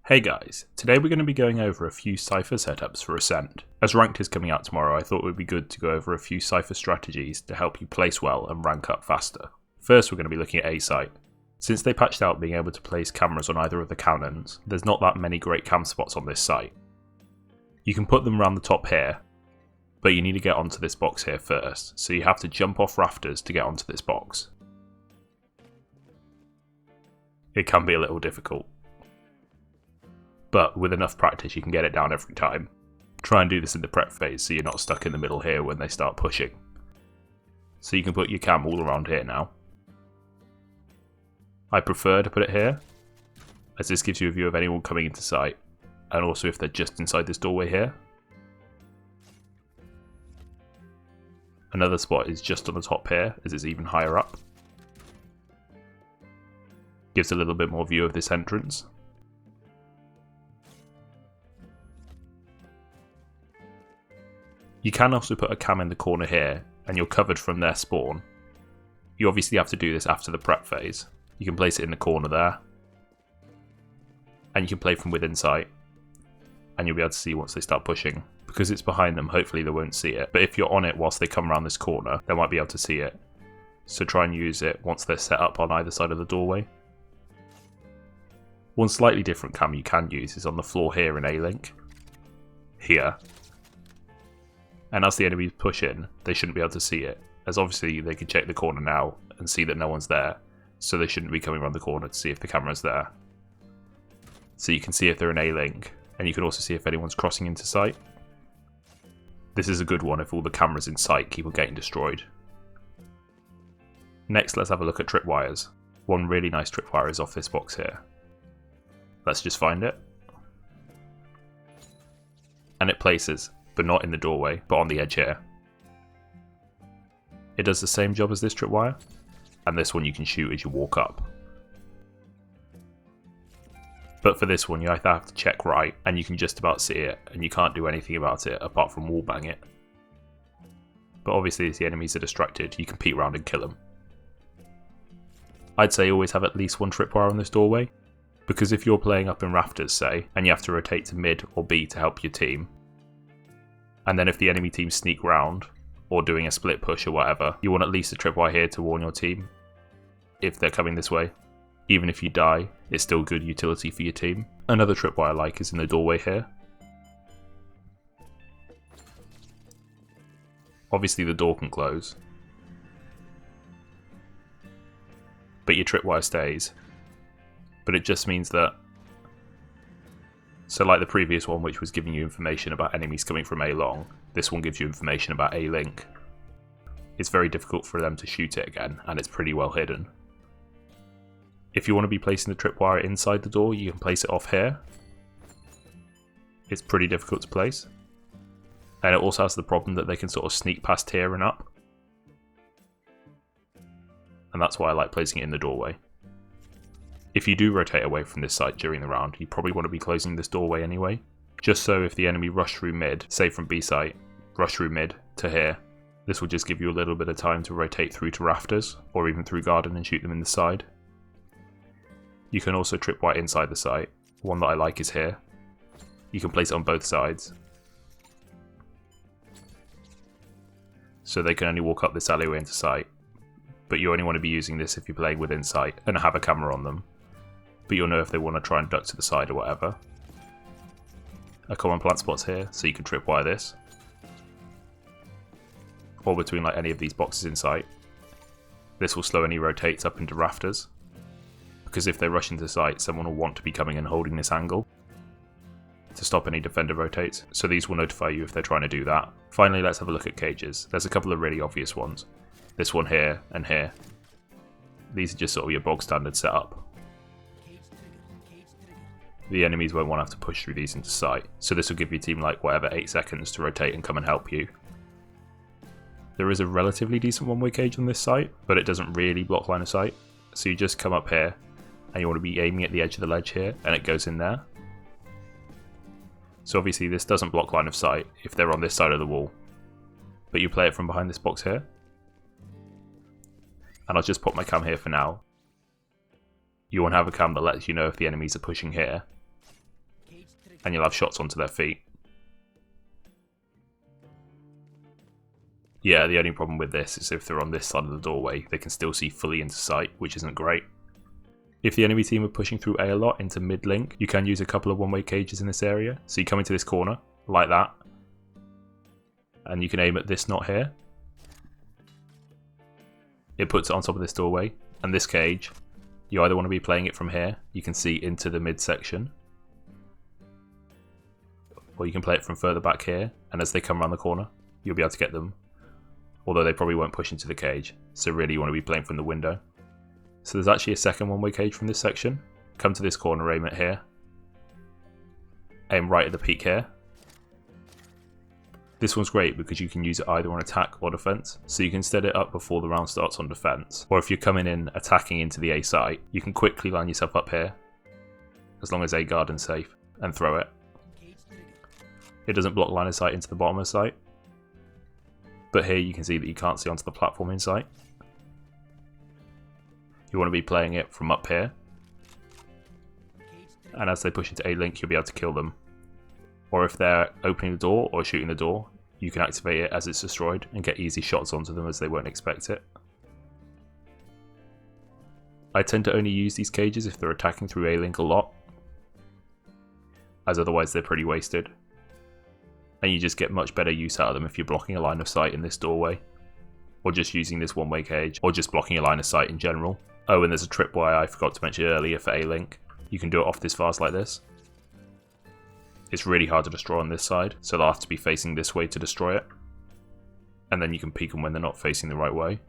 Hey guys, today we're going to be going over a few Cypher setups for Ascent. As Ranked is coming out tomorrow, I thought it would be good to go over a few Cypher strategies to help you place well and rank up faster. First we're going to be looking at A site. Since they patched out being able to place cameras on either of the cannons, there's not that many great cam spots on this site. You can put them around the top here, but you need to get onto this box here first, so you have to jump off rafters to get onto this box. It can be a little difficult, but with enough practice you can get it down every time. Try and do this in the prep phase so you're not stuck in the middle here when they start pushing. So you can put your cam all around here now. I prefer to put it here, as this gives you a view of anyone coming into sight, and also if they're just inside this doorway here. Another spot is just on the top here, as it's even higher up. Gives a little bit more view of this entrance. You can also put a cam in the corner here, and you're covered from their spawn. You obviously have to do this after the prep phase. You can place it in the corner there, and you can play from within sight, and you'll be able to see once they start pushing. Because it's behind them, hopefully they won't see it, but if you're on it whilst they come around this corner, they might be able to see it. So try and use it once they're set up on either side of the doorway. One slightly different cam you can use is on the floor here in A-Link. Here. And as the enemies push in, they shouldn't be able to see it, as obviously they can check the corner now and see that no one's there, so they shouldn't be coming around the corner to see if the camera's there. So you can see if they're in A-Link, and you can also see if anyone's crossing into sight. This is a good one if all the cameras in sight keep on getting destroyed. Next, let's have a look at tripwires. One really nice tripwire is off this box here. Let's just find it. And it places, but not in the doorway, but on the edge here. It does the same job as this tripwire, and this one you can shoot as you walk up. But for this one you either have to check right, and you can just about see it, and you can't do anything about it apart from wallbang it. But obviously if the enemies are distracted, you can peek around and kill them. I'd say always have at least one tripwire on this doorway, because if you're playing up in rafters say, and you have to rotate to mid or B to help your team, and then if the enemy team sneak round, or doing a split push or whatever, you want at least a tripwire here to warn your team, if they're coming this way. Even if you die, it's still good utility for your team. Another tripwire I like is in the doorway here. Obviously the door can close, but your tripwire stays. But it just means that, so like the previous one which was giving you information about enemies coming from A long, this one gives you information about A link. It's very difficult for them to shoot it again, and it's pretty well hidden. If you want to be placing the tripwire inside the door, you can place it off here. It's pretty difficult to place. And it also has the problem that they can sort of sneak past here and up. And that's why I like placing it in the doorway. If you do rotate away from this site during the round, you probably want to be closing this doorway anyway. Just so if the enemy rush through mid, say from B site, rush through mid to here, this will just give you a little bit of time to rotate through to rafters, or even through garden and shoot them in the side. You can also tripwire inside the site. One that I like is here. You can place it on both sides, so they can only walk up this alleyway into sight. But you only want to be using this if you're playing within sight and have a camera on them. But you'll know if they want to try and duck to the side or whatever. A common plant spot's here, so you can tripwire this. Or between like any of these boxes in sight. This will slow any rotates up into rafters, because if they rush into sight, someone will want to be coming and holding this angle to stop any defender rotates, so these will notify you if they're trying to do that. Finally, let's have a look at cages. There's a couple of really obvious ones. This one here and here. These are just sort of your bog standard setup. The enemies won't want to have to push through these into sight, so this will give your team like whatever 8 seconds to rotate and come and help you. There is a relatively decent one-way cage on this site, but it doesn't really block line of sight, so you just come up here and you want to be aiming at the edge of the ledge here, and it goes in there. So obviously this doesn't block line of sight if they're on this side of the wall, but you play it from behind this box here. And I'll just put my cam here for now. You want to have a cam that lets you know if the enemies are pushing here, and you'll have shots onto their feet. Yeah, the only problem with this is if they're on this side of the doorway, they can still see fully into sight, which isn't great. If the enemy team are pushing through A a lot into mid-link, you can use a couple of one-way cages in this area. So you come into this corner, like that, and you can aim at this knot here. It puts it on top of this doorway, and this cage, you either want to be playing it from here, you can see into the mid-section, or you can play it from further back here, and as they come around the corner, you'll be able to get them. Although they probably won't push into the cage, so really you want to be playing from the window. So there's actually a second one-way cage from this section. Come to this corner, aim it here. Aim right at the peak here. This one's great because you can use it either on attack or defense, so you can set it up before the round starts on defense. Or if you're coming in attacking into the A site, you can quickly line yourself up here, as long as A garden's safe, and throw it. It doesn't block line of sight into the bottom of the site, but here you can see that you can't see onto the platform in sight. You want to be playing it from up here, and as they push into A-link you'll be able to kill them. Or if they're opening the door or shooting the door, you can activate it as it's destroyed and get easy shots onto them as they won't expect it. I tend to only use these cages if they're attacking through A-link a lot, as otherwise they're pretty wasted. And you just get much better use out of them if you're blocking a line of sight in this doorway, or just using this one-way cage, or just blocking a line of sight in general. Oh, and there's a tripwire I forgot to mention earlier for A-link. You can do it off this vase like this. It's really hard to destroy on this side, so they'll have to be facing this way to destroy it. And then you can peek them when they're not facing the right way.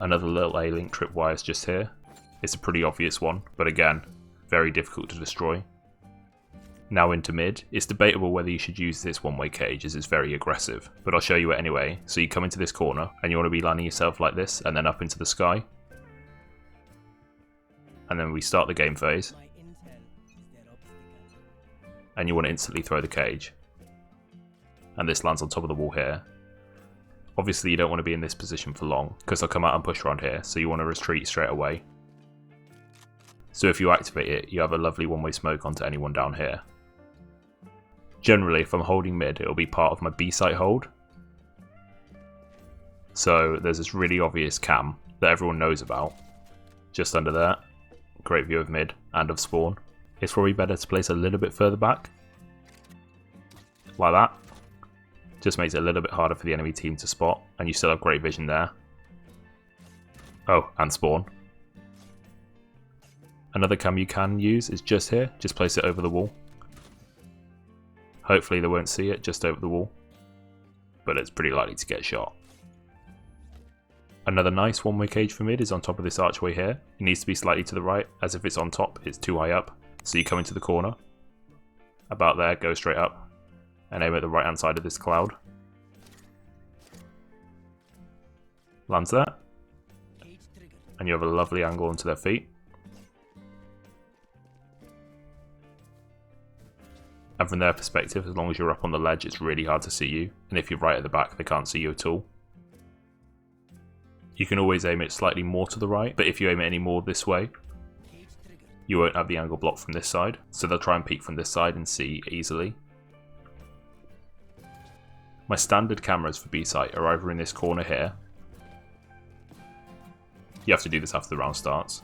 Another little A-link tripwire is just here. It's a pretty obvious one, but again, very difficult to destroy. Now into mid, it's debatable whether you should use this one-way cage as it's very aggressive, but I'll show you it anyway. So you come into this corner, and you want to be lining yourself like this, and then up into the sky. And then we start the game phase. And you want to instantly throw the cage. And this lands on top of the wall here. Obviously you don't want to be in this position for long, because they'll come out and push around here, so you want to retreat straight away. So if you activate it, you have a lovely one-way smoke onto anyone down here. Generally, if I'm holding mid, it'll be part of my B site hold. So there's this really obvious cam that everyone knows about, just under there. Great view of mid and of spawn. It's probably better to place a little bit further back, like that. Just makes it a little bit harder for the enemy team to spot, and you still have great vision there. Oh, and spawn. Another cam you can use is just here, just place it over the wall. Hopefully they won't see it just over the wall, but it's pretty likely to get shot. Another nice one-way cage for mid is on top of this archway here. It needs to be slightly to the right, as if it's on top, it's too high up. So you come into the corner, about there, go straight up, and aim at the right hand side of this cloud. Lands there, and you have a lovely angle onto their feet. And from their perspective, as long as you're up on the ledge, it's really hard to see you, and if you're right at the back, they can't see you at all. You can always aim it slightly more to the right, but if you aim it any more this way, you won't have the angle blocked from this side, so they'll try and peek from this side and see easily. My standard cameras for B site are either in this corner here. You have to do this after the round starts.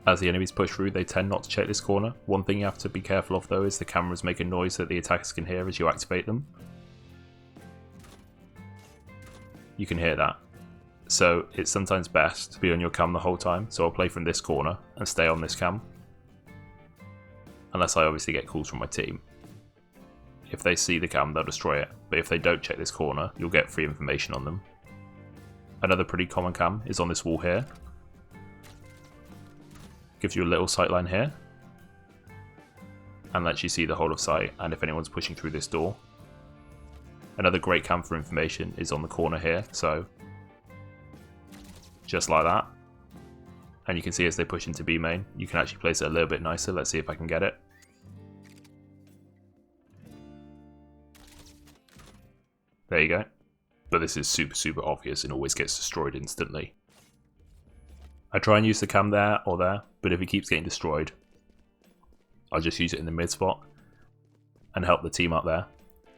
As the enemies push through, they tend not to check this corner. One thing you have to be careful of though is the cameras make a noise that the attackers can hear as you activate them. You can hear that. So it's sometimes best to be on your cam the whole time, so I'll play from this corner and stay on this cam. Unless I obviously get calls from my team. If they see the cam, they'll destroy it, but if they don't check this corner, you'll get free information on them. Another pretty common cam is on this wall here. Gives you a little sight line here, and lets you see the whole of sight and if anyone's pushing through this door. Another great cam for information is on the corner here, so just like that. And you can see as they push into B main, you can actually place it a little bit nicer. Let's see if I can get it. There you go. But this is super obvious and always gets destroyed instantly. I try and use the cam there or there, but if it keeps getting destroyed, I'll just use it in the mid spot and help the team out there.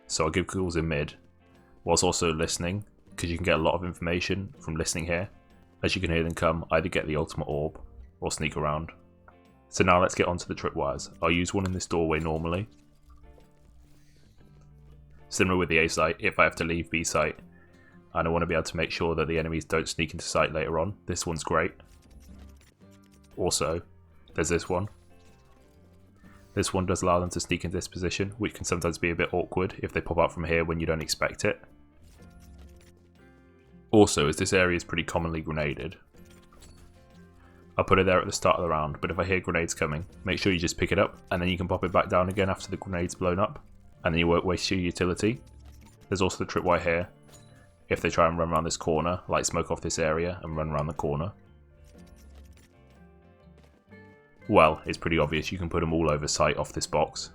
So I'll give calls in mid, whilst also listening, because you can get a lot of information from listening here. As you can hear them come, either get the ultimate orb or sneak around. So now let's get onto the tripwires. I'll use one in this doorway normally. Similar with the A site, if I have to leave B site and I want to be able to make sure that the enemies don't sneak into site later on, this one's great. Also, there's this one. This one does allow them to sneak into this position, which can sometimes be a bit awkward if they pop out from here when you don't expect it. Also, as this area is pretty commonly grenaded, I'll put it there at the start of the round, but if I hear grenades coming, make sure you just pick it up and then you can pop it back down again after the grenade's blown up, and then you won't waste your utility. There's also the tripwire here, if they try and run around this corner, light smoke off this area and run around the corner. Well, it's pretty obvious, you can put them all over sight off this box.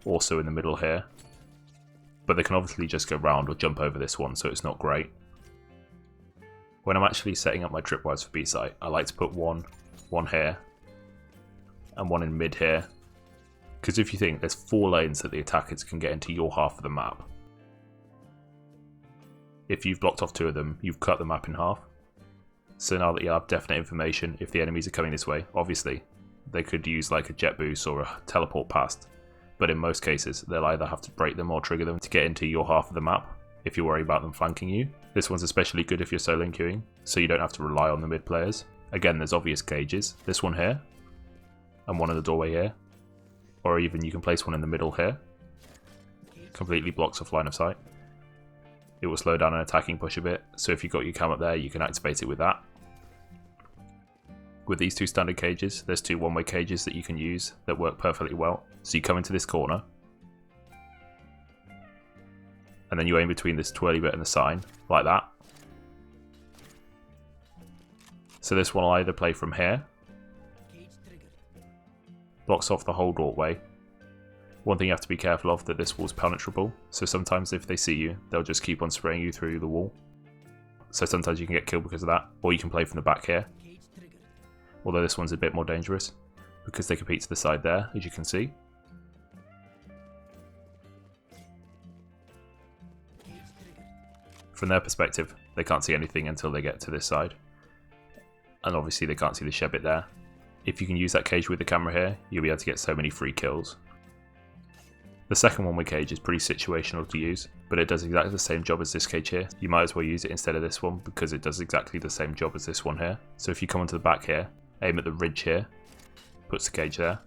Also in the middle here. But they can obviously just go round or jump over this one, so it's not great. When I'm actually setting up my tripwires for B site, I like to put one here, and one in mid here. Because if you think, there's 4 lanes that the attackers can get into your half of the map. If you've blocked off 2 of them, you've cut the map in half. So now that you have definite information, if the enemies are coming this way, obviously, they could use like a jet boost or a teleport past. But in most cases, they'll either have to break them or trigger them to get into your half of the map, if you worry about them flanking you. This one's especially good if you're solo queuing, so you don't have to rely on the mid players. Again, there's obvious cages. This one here, and one in the doorway here. Or even you can place one in the middle here. Completely blocks off line of sight. It will slow down an attacking push a bit, so if you've got your cam up there, you can activate it with that. With these 2 standard cages, there's 2 one-way cages that you can use that work perfectly well. So you come into this corner, and then you aim between this twirly bit and the sign, like that. So this one will either play from here, blocks off the whole doorway. One thing you have to be careful of, that this wall's penetrable, so sometimes if they see you, they'll just keep on spraying you through the wall. So sometimes you can get killed because of that, or you can play from the back here. Although this one's a bit more dangerous, because they compete to the side there, as you can see. From their perspective, they can't see anything until they get to this side. And obviously they can't see the shed bit there. If you can use that cage with the camera here, you'll be able to get so many free kills. The second one-way cage is pretty situational to use, but it does exactly the same job as this cage here. You might as well use it instead of this one, because it does exactly the same job as this one here. So if you come onto the back here, aim at the ridge here, puts the cage there.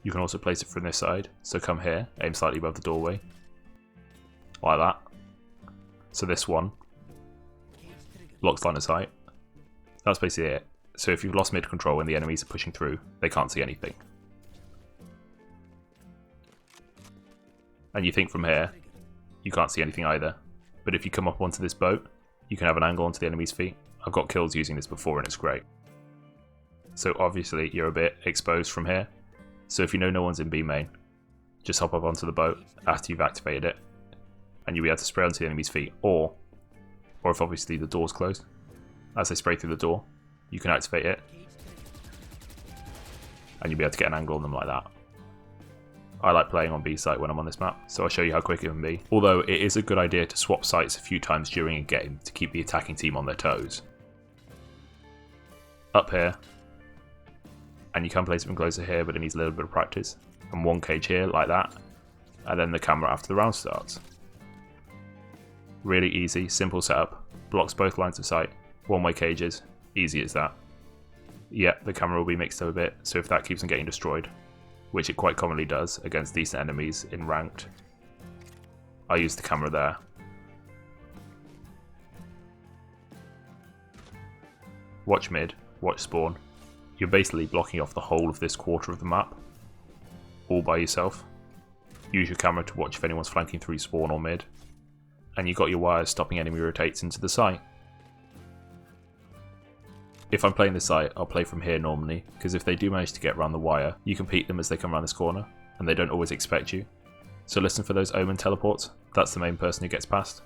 You can also place it from this side, so come here, aim slightly above the doorway, like that. So this one blocks line of sight. That's basically it. So if you've lost mid control and the enemies are pushing through, they can't see anything. And you think from here, you can't see anything either. But if you come up onto this boat, you can have an angle onto the enemy's feet. I've got kills using this before and it's great. So obviously you're a bit exposed from here. So if you know no one's in B main, just hop up onto the boat after you've activated it, and you'll be able to spray onto the enemy's feet. Or if obviously the door's closed, as they spray through the door, you can activate it, and you'll be able to get an angle on them like that. I like playing on B site when I'm on this map, so I'll show you how quick it can be. Although it is a good idea to swap sites a few times during a game to keep the attacking team on their toes. Up here, and you can place it even closer here, but it needs a little bit of practice. And one cage here, like that, and then the camera after the round starts. Really easy, simple setup, blocks both lines of sight, one-way cages, easy as that. Yep, the camera will be mixed up a bit, so if that keeps on getting destroyed, which it quite commonly does against decent enemies in ranked, I use the camera there. Watch mid, watch spawn. You're basically blocking off the whole of this quarter of the map, all by yourself. Use your camera to watch if anyone's flanking through spawn or mid, and you've got your wires stopping enemy rotates into the site. If I'm playing this site, I'll play from here normally, because if they do manage to get around the wire, you can beat them as they come around this corner, and they don't always expect you. So listen for those omen teleports, that's the main person who gets past.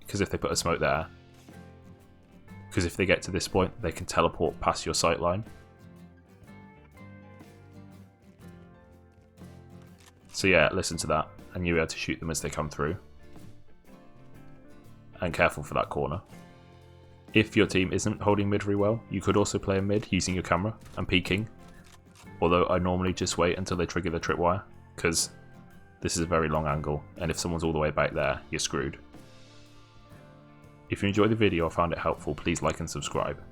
Because if they put a smoke there, because if they get to this point, they can teleport past your sight line. So yeah, listen to that, and you'll be able to shoot them as they come through. And careful for that corner. If your team isn't holding mid very well, you could also play a mid using your camera and peeking. Although I normally just wait until they trigger the tripwire, because this is a very long angle, and if someone's all the way back there, you're screwed. If you enjoyed the video or found it helpful, please like and subscribe.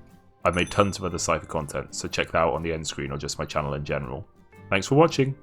I've made tons of other Cypher content, so check that out on the end screen or just my channel in general. Thanks for watching!